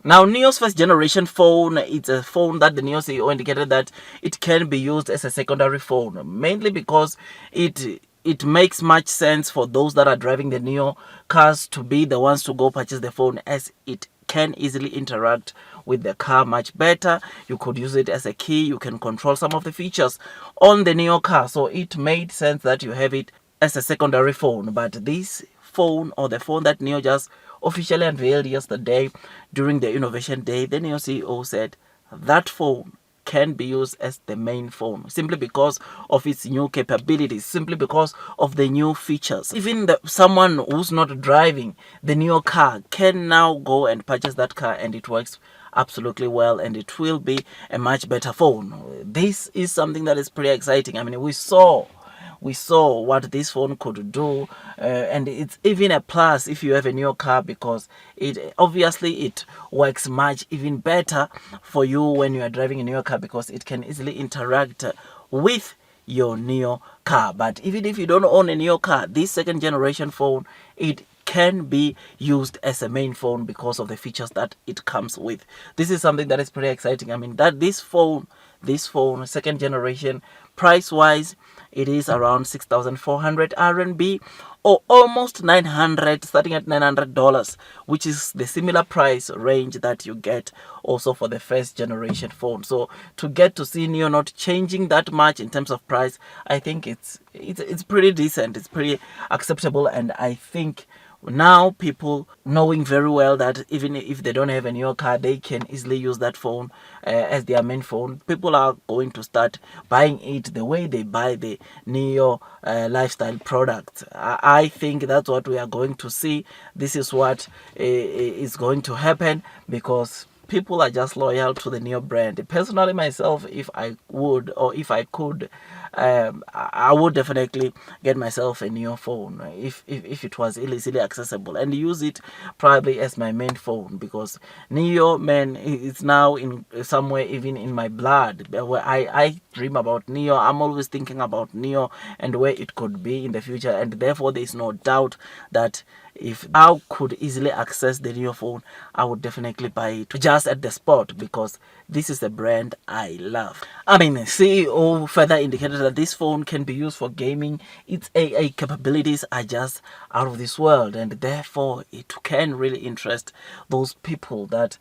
Now, Nio's first generation phone, it's a phone that the Nio CEO indicated that it can be used as a secondary phone, mainly because it makes much sense for those that are driving the Nio cars to be the ones to go purchase the phone, as it can easily interact with the car much better. You could use it as a key. You can control some of the features on the Nio car. So it made sense that you have it as a secondary phone. But this phone, or the phone that Nio just officially unveiled yesterday during the Innovation Day, the Nio CEO said that phone can be used as the main phone simply because of its new capabilities, simply because of the new features. Even someone who's not driving the new car can now go and purchase that car, and it works absolutely well, and it will be a much better phone. This is something that is pretty exciting. I mean, we saw what this phone could do, and it's even a plus if you have a new car, because it works much even better for you when you are driving a new car, because it can easily interact with your Nio car. But even if you don't own a Nio car, this second generation phone, it can be used as a main phone because of the features that it comes with. This is something that is pretty exciting. I mean, that this phone, second generation, price wise, it is around 6,400 RMB, or almost 900, starting at $900, which is the similar price range that you get also for the first generation phone. So to get to see Nio not changing that much in terms of price, I think it's pretty decent. It's pretty acceptable, and I think now people knowing very well that even if they don't have a new car, they can easily use that phone as their main phone. People are going to start buying it the way they buy the Nio lifestyle products. I think that's what we are going to see. This is what is going to happen, because people are just loyal to the Nio brand. Personally, myself, if I would, or if I could, I would definitely get myself a Nio phone if it was easily accessible, and use it probably as my main phone, because Nio, man, it's now in somewhere even in my blood, where I dream about Nio. I'm always thinking about Nio and where it could be in the future, and therefore there is no doubt that if I could easily access the Nio phone, I would definitely buy it just at the spot, because this is a brand I love. I mean, CEO further indicated that this phone can be used for gaming. Its AI capabilities are just out of this world, and therefore it can really interest those people that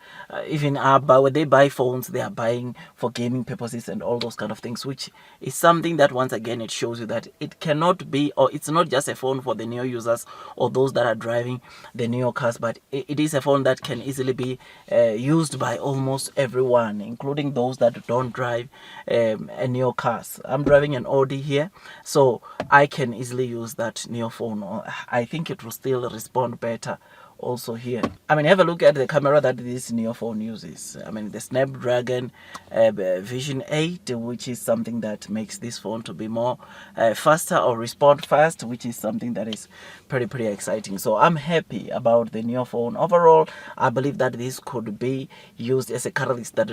even are when they buy phones, they are buying for gaming purposes and all those kind of things, which is something that once again it shows you that it cannot be, or it's not just a phone for the Nio users or those that are driving the Nio cars, but it is a phone that can easily be used by almost everyone, including those that don't drive a Nio cars. I'm driving an Audi here, so I can easily use that Nio phone. I think it will still respond better also here. I mean, have a look at the camera that this Nio phone uses. I mean, the Snapdragon Vision 8, which is something that makes this phone to be more faster, or respond fast, which is something that is pretty exciting. So I'm happy about the Nio phone. Overall, I believe that this could be used as a catalyst that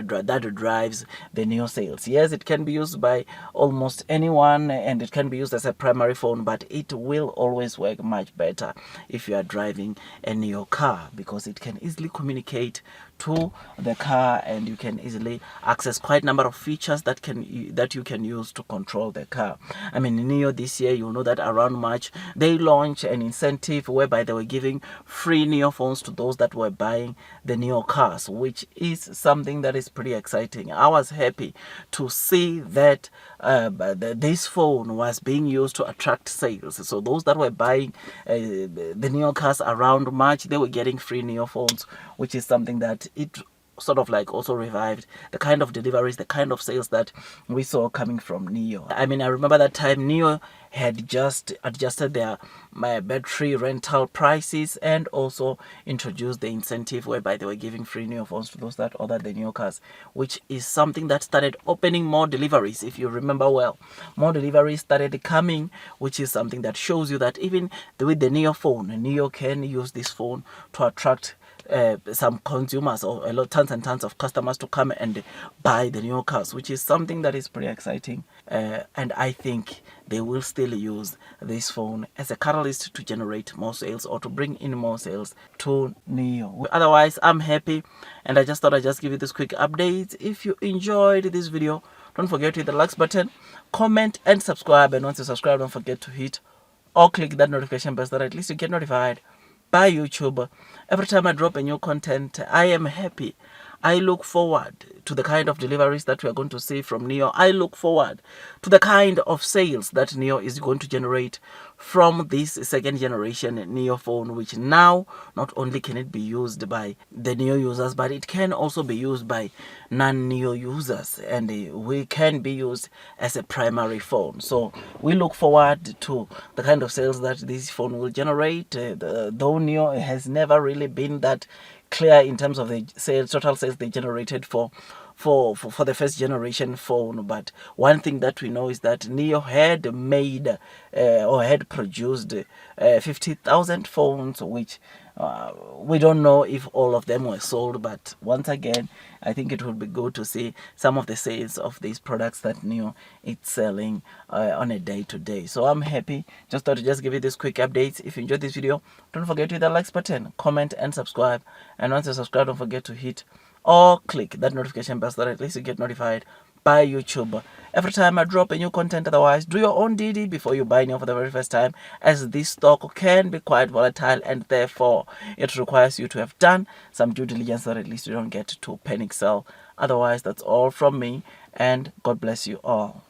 drives the Nio sales. Yes, it can be used by almost anyone, and it can be used as a primary phone, but it will always work much better if you are driving a Nio car, because it can easily communicate to the car, and you can easily access quite a number of features that you can use to control the car. I mean, Nio this year, you know that around March they launched an incentive whereby they were giving free Nio phones to those that were buying the Nio cars, which is something that is pretty exciting. I was happy to see that this phone was being used to attract sales. So those that were buying the Nio cars around March, they were getting free Nio phones, which is something that it sort of like also revived the kind of deliveries, the kind of sales that we saw coming from Nio. I mean, I remember that time Nio had just adjusted their battery rental prices, and also introduced the incentive whereby they were giving free Nio phones to those that ordered the Nio cars, which is something that started opening more deliveries. If you remember well, more deliveries started coming, which is something that shows you that even with the Nio phone, Nio can use this phone to attract some consumers or tons and tons of customers to come and buy the Nio cars, which is something that is pretty exciting. And I think they will still use this phone as a catalyst to generate more sales or to bring in more sales to Nio. Otherwise, I'm happy, and I just thought I'd just give you this quick update. If you enjoyed this video, don't forget to hit the like button, comment and subscribe. And once you subscribe, don't forget to hit or click that notification bell so that at least you get notified by YouTube every time I drop a new content. I am happy. I look forward to the kind of deliveries that we are going to see from Nio. I look forward to the kind of sales that Nio is going to generate from this second generation Nio phone, which now not only can it be used by the Nio users, but it can also be used by non-Nio users, and we can be used as a primary phone. So we look forward to the kind of sales that this phone will generate. Though Nio has never really been that clear in terms of the sales, total sales they generated for the first generation phone, but one thing that we know is that Nio had made or had produced 50,000 phones, which we don't know if all of them were sold, but once again, I think it would be good to see some of the sales of these products that Nio is selling on a day-to-day. So I'm happy. Just thought to just give you this quick update. If you enjoyed this video, don't forget to hit the like button, comment and subscribe. And once you subscribe, don't forget to hit or click that notification bell so that at least you get notified by YouTube every time I drop a new content. Otherwise, do your own DD before you buy Nio for the very first time, as this stock can be quite volatile and therefore it requires you to have done some due diligence so that at least you don't get to panic sell. Otherwise, that's all from me, and God bless you all.